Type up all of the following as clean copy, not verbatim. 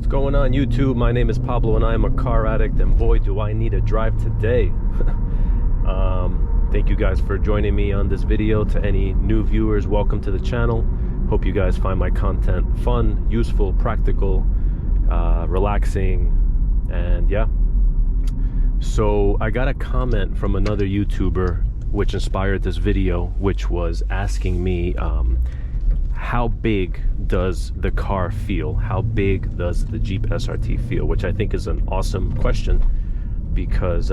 What's going on, YouTube? My name is Pablo and I am a car addict, and boy do I need a drive today. Thank you guys for joining me on this video. To any new viewers, welcome to the channel. Hope you guys find my content fun, useful, practical, relaxing, and yeah. So I got a comment from another YouTuber which inspired this video, which was asking me how big does the car feel? How big does the Jeep SRT feel? Which I think is an awesome question, because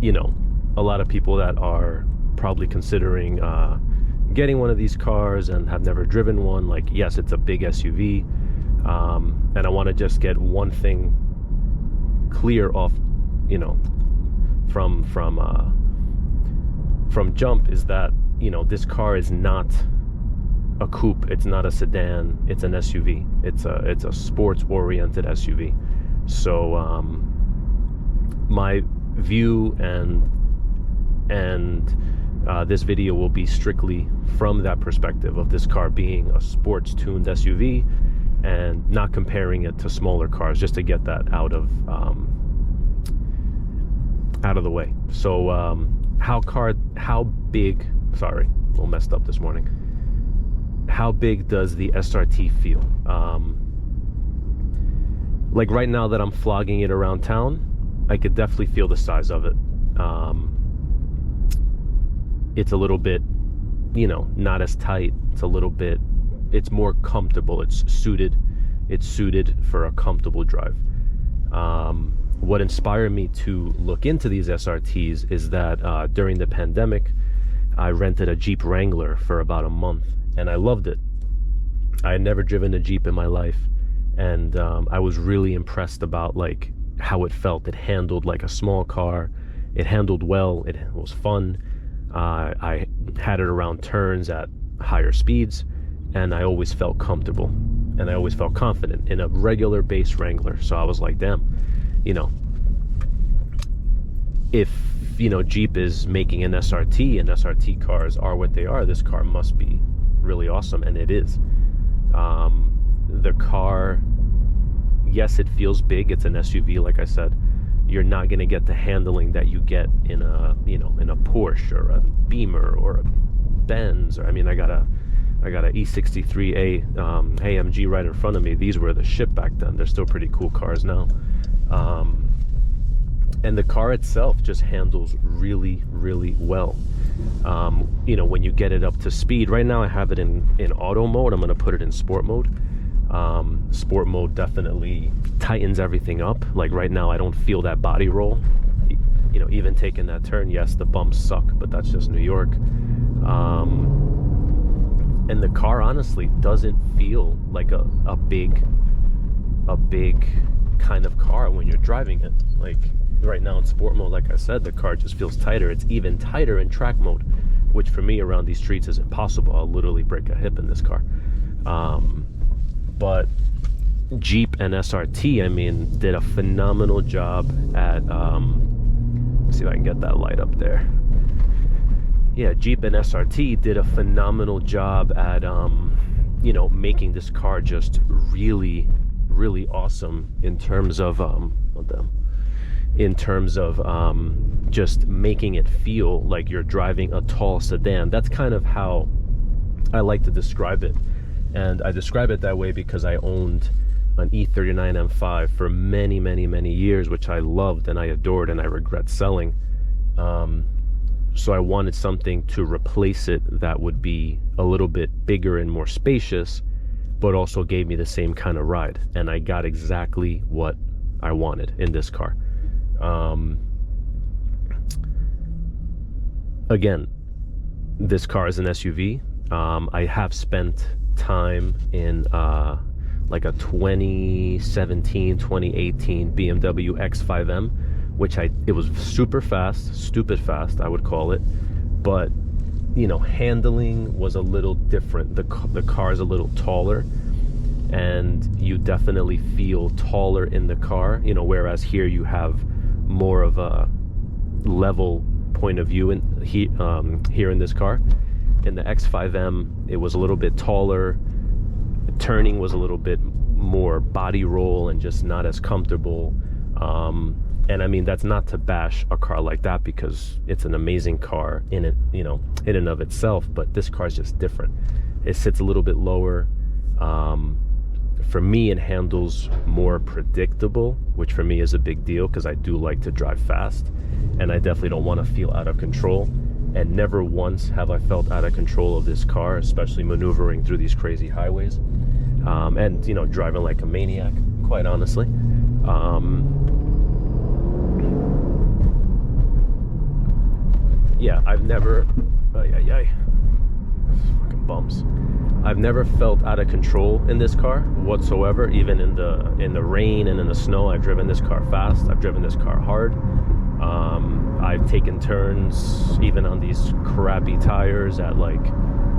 you know, a lot of people that are probably considering getting one of these cars and have never driven one, like, yes, it's a big SUV, and I want to just get one thing clear off, you know, from jump, is that, you know, this car is not a coupe, it's not a sedan, it's an SUV. It's a sports oriented SUV. So my view and this video will be strictly from that perspective of this car being a sports tuned SUV, and not comparing it to smaller cars, just to get that out of the way. So how big, sorry, a little messed up this morning. How big does the SRT feel? Like right now that I'm flogging it around town, I could definitely feel the size of it. It's a little bit, you know, not as tight. It's more comfortable. It's suited for a comfortable drive. What inspired me to look into these SRTs is that during the pandemic, I rented a Jeep Wrangler for about a month, and I loved it. I had never driven a Jeep in my life, and I was really impressed about like how it felt. It handled like a small car. It handled well. It was fun. I had it around turns at higher speeds, and I always felt comfortable, and I always felt confident in a regular base Wrangler. So I was like, damn, you know, if, you know, Jeep is making an SRT and SRT cars are what they are, this car must be really awesome, and it is. The car, yes, it feels big. It's an SUV, like I said. You're not going to get the handling that you get in a, you know, in a Porsche or a Beamer or a Benz. Or, I mean, I got a E63A AMG right in front of me. These were the shit back then. They're still pretty cool cars now. And the car itself just handles really, really well. You know, when you get it up to speed, right now I have it in auto mode. I'm going to put it in sport mode. Sport mode definitely tightens everything up. Like right now, I don't feel that body roll. You know, even taking that turn, yes, the bumps suck, but that's just New York. And the car honestly doesn't feel like a big kind of car when you're driving it. Like right now in sport mode, like I said, the car just feels tighter. It's even tighter in track mode, which for me around these streets is impossible. I'll literally break a hip in this car. But Jeep and SRT, I mean, did a phenomenal job at let's see if I can get that light up there. Yeah, Jeep and SRT did a phenomenal job at you know, making this car just really, really awesome in terms of just making it feel like you're driving a tall sedan. That's kind of how I like to describe it, and I describe it that way because I owned an E39 M5 for many, many, many years, which I loved and I adored, and I regret selling. So I wanted something to replace it that would be a little bit bigger and more spacious, but also gave me the same kind of ride, and I got exactly what I wanted in this car. Again, this car is an SUV. I have spent time in like a 2017 2018 BMW X5M, which it was super fast, stupid fast, I would call it, but you know, handling was a little different. The car is a little taller, and you definitely feel taller in the car, you know, whereas here you have more of a level point of view here in this car. In the X5M, it was a little bit taller. The turning was a little bit more body roll and just not as comfortable. And I mean, that's not to bash a car like that, because it's an amazing car in it, you know, in and of itself, but this car is just different. It sits a little bit lower. For me, it handles more predictable, which for me is a big deal, because I do like to drive fast, and I definitely don't want to feel out of control. And never once have I felt out of control of this car, especially maneuvering through these crazy highways, and, you know, driving like a maniac, quite honestly. Yeah, I've never, fucking bumps. I've never felt out of control in this car whatsoever, even in the rain and in the snow. I've driven this car fast. I've driven this car hard. I've taken turns even on these crappy tires at, like,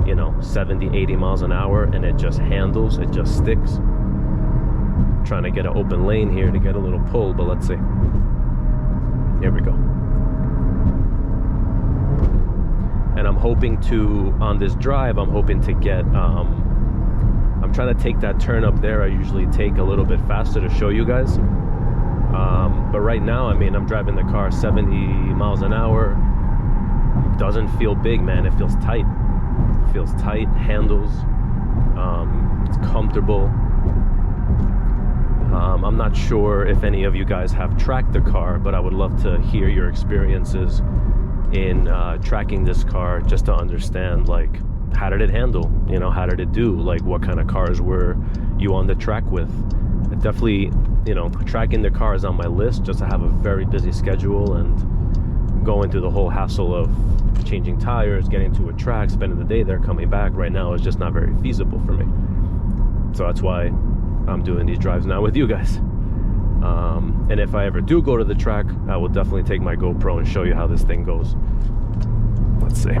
you know, 70, 80 miles an hour, and it just handles, it just sticks. Trying to get an open lane here to get a little pull, but let's see. Here we go. And I'm hoping to, on this drive, I'm hoping to get, I'm trying to take that turn up there I usually take a little bit faster to show you guys. But right now, I mean, I'm driving the car 70 miles an hour. Doesn't feel big, man. It feels tight. It feels tight, handles. It's comfortable. I'm not sure if any of you guys have tracked the car, but I would love to hear your experiences in tracking this car, just to understand, like, how did it handle, you know, how did it do, like, what kind of cars were you on the track with. Definitely, you know, tracking the car is on my list, just to have a very busy schedule, and going through the whole hassle of changing tires, getting to a track, spending the day there, coming back right now is just not very feasible for me. So that's why I'm doing these drives now with you guys. And if I ever do go to the track, I will definitely take my GoPro and show you how this thing goes. Let's see.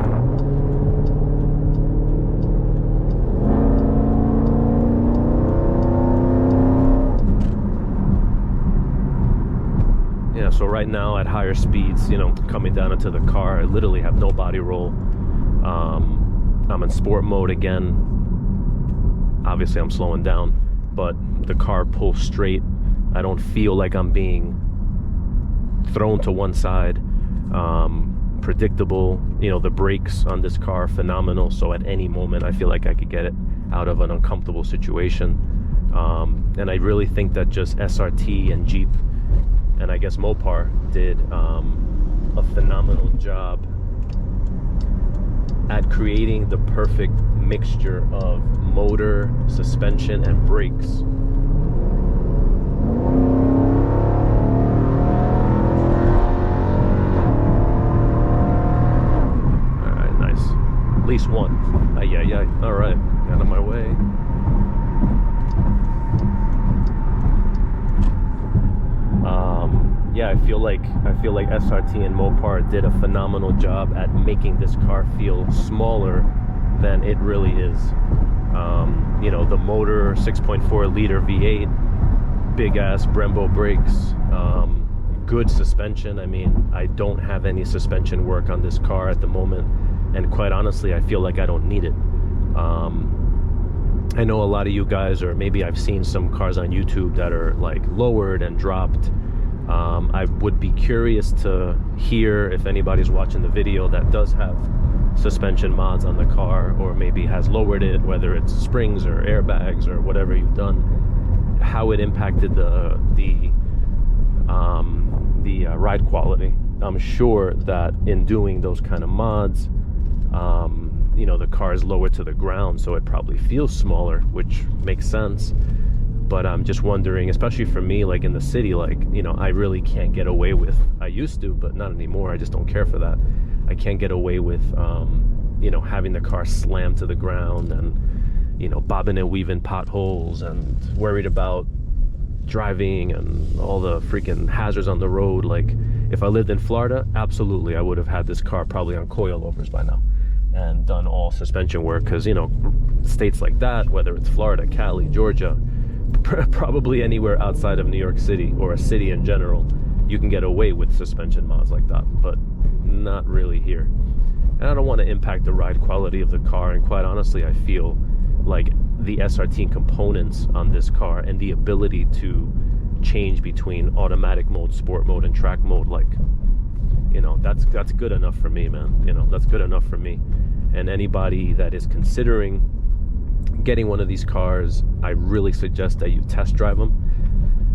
Yeah, so right now at higher speeds, you know, coming down into the car, I literally have no body roll. I'm in sport mode again. Obviously I'm slowing down, but the car pulls straight. I don't feel like I'm being thrown to one side. Predictable, you know, the brakes on this car are phenomenal, so at any moment I feel like I could get it out of an uncomfortable situation. And I really think that just SRT and Jeep, and I guess Mopar, did a phenomenal job at creating the perfect mixture of motor, suspension, and brakes. Alright, nice. At least one. Alright, out of my way. Yeah, I feel like SRT and Mopar did a phenomenal job at making this car feel smaller than it really is. You know, the motor, 6.4 liter V8, big ass Brembo brakes, good suspension. I mean, I don't have any suspension work on this car at the moment, and quite honestly, I feel like I don't need it. I know a lot of you guys, or maybe I've seen some cars on YouTube that are like lowered and dropped. I would be curious to hear if anybody's watching the video that does have suspension mods on the car, or maybe has lowered it, whether it's springs or airbags or whatever you've done, how it impacted the ride quality. I'm sure that in doing those kind of mods, you know, the car is lower to the ground, so it probably feels smaller, which makes sense. But I'm just wondering, especially for me, like in the city, like, you know, I really can't get away with, I used to, but not anymore. I just don't care for that. I can't get away with, you know, having the car slammed to the ground and, you know, bobbing and weaving potholes and worried about driving and all the freaking hazards on the road. Like, if I lived in Florida, absolutely, I would have had this car probably on coilovers by now and done all suspension work, because, you know, states like that, whether it's Florida, Cali, Georgia, probably anywhere outside of New York City or a city in general, you can get away with suspension mods like that, but not really here. And I don't want to impact the ride quality of the car, and quite honestly, I feel like the SRT components on this car and the ability to change between automatic mode, sport mode, and track mode, like, you know, that's good enough for me, man. You know, that's good enough for me. And anybody that is considering getting one of these cars, I really suggest that you test drive them.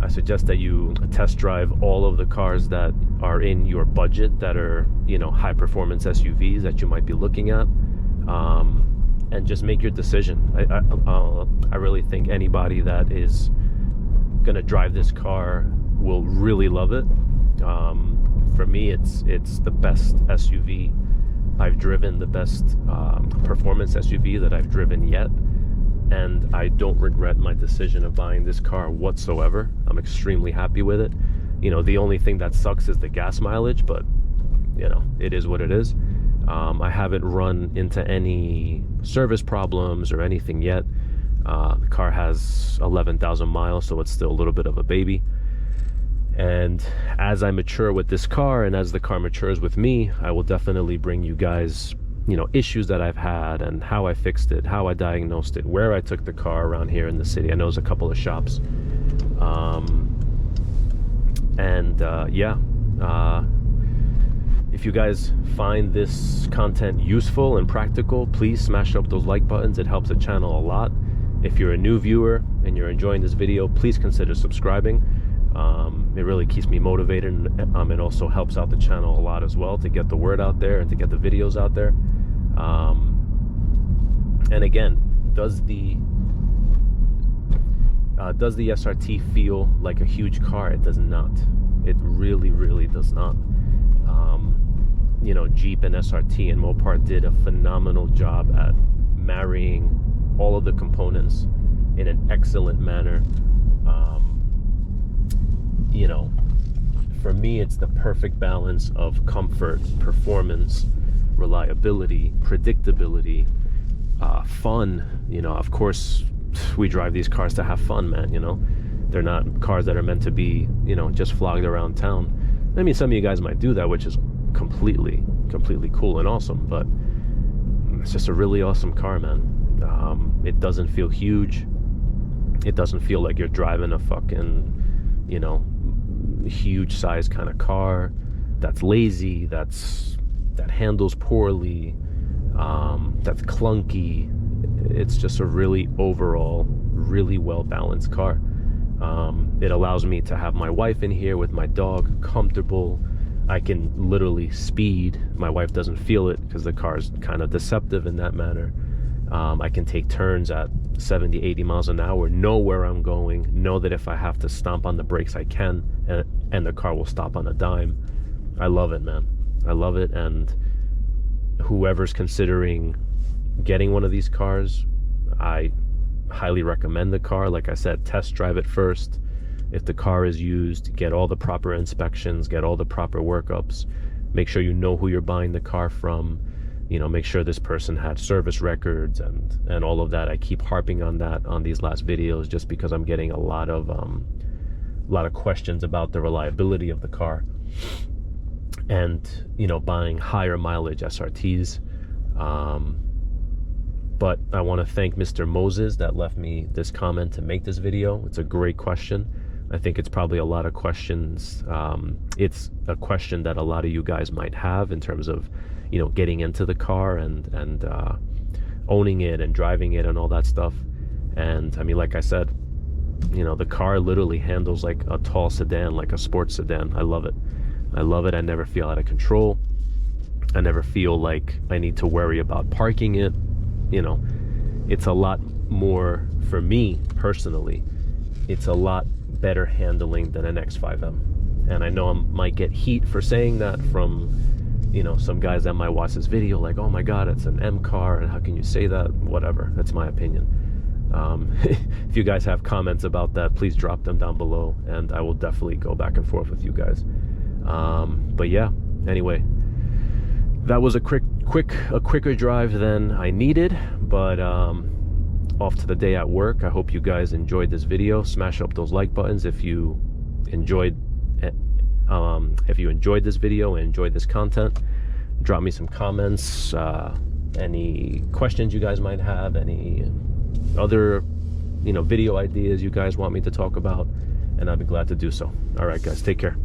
I suggest that you test drive all of the cars that are in your budget, that are, you know, high performance SUVs that you might be looking at, and just make your decision. I really think anybody that is gonna drive this car will really love it. For me, it's the best SUV I've driven, the best performance SUV that I've driven yet, and I don't regret my decision of buying this car whatsoever. I'm extremely happy with it. You know, the only thing that sucks is the gas mileage, but you know, it is what it is. I haven't run into any service problems or anything yet. The car has 11,000 miles, so it's still a little bit of a baby. And as I mature with this car, and as the car matures with me, I will definitely bring you guys, you know, issues that I've had and how I fixed it, how I diagnosed it, where I took the car around here in the city. I know there's a couple of shops. If you guys find this content useful and practical, please smash up those like buttons. It helps the channel a lot. If you're a new viewer and you're enjoying this video, please consider subscribing. It really keeps me motivated, and it also helps out the channel a lot as well, to get the word out there and to get the videos out there. And again, does the SRT feel like a huge car? It does not. It really does not. You know, Jeep and SRT and Mopar did a phenomenal job at marrying all of the components in an excellent manner. You know, for me, it's the perfect balance of comfort, performance, reliability, predictability, fun. You know, of course, we drive these cars to have fun, man. You know, they're not cars that are meant to be, you know, just flogged around town. I mean, some of you guys might do that, which is completely cool and awesome, but it's just a really awesome car, man. It doesn't feel huge. It doesn't feel like you're driving a fucking, you know, huge size kind of car that's lazy, that handles poorly, that's clunky. It's just a really overall really well balanced car. It allows me to have my wife in here with my dog comfortable. I can literally speed. My wife doesn't feel it because the car is kind of deceptive in that manner. I can take turns at 70, 80 miles an hour, know where I'm going, know that if I have to stomp on the brakes, I can, and the car will stop on a dime. I love it, man. I love it. And whoever's considering getting one of these cars, I highly recommend the car. Like I said, test drive it first. If the car is used, get all the proper inspections, get all the proper workups, make sure you know who you're buying the car from. You know, make sure this person had service records and all of that. I keep harping on that on these last videos just because I'm getting a lot of questions about the reliability of the car, and you know, buying higher mileage SRTs. But I want to thank Mr. Moses that left me this comment to make this video. It's a great question. I think it's probably a lot of questions. It's a question that a lot of you guys might have in terms of, you know, getting into the car and owning it and driving it and all that stuff. And I mean, like I said, you know, the car literally handles like a tall sedan, like a sports sedan. I love it. I love it. I never feel out of control. I never feel like I need to worry about parking it. You know, it's a lot more, for me personally, it's a lot better handling than an X5M. And I know I might get heat for saying that from, you know, some guys that might watch this video like, oh my god, it's an M car and how can you say that? Whatever, that's my opinion. If you guys have comments about that, please drop them down below and I will definitely go back and forth with you guys. But yeah, anyway, that was a quicker drive than I needed, but off to the day at work. I hope you guys enjoyed this video. Smash up those like buttons if you enjoyed this video and enjoyed this content. Drop me some comments, any questions you guys might have, any other, you know, video ideas you guys want me to talk about, and I'd be glad to do so. All right, guys, take care.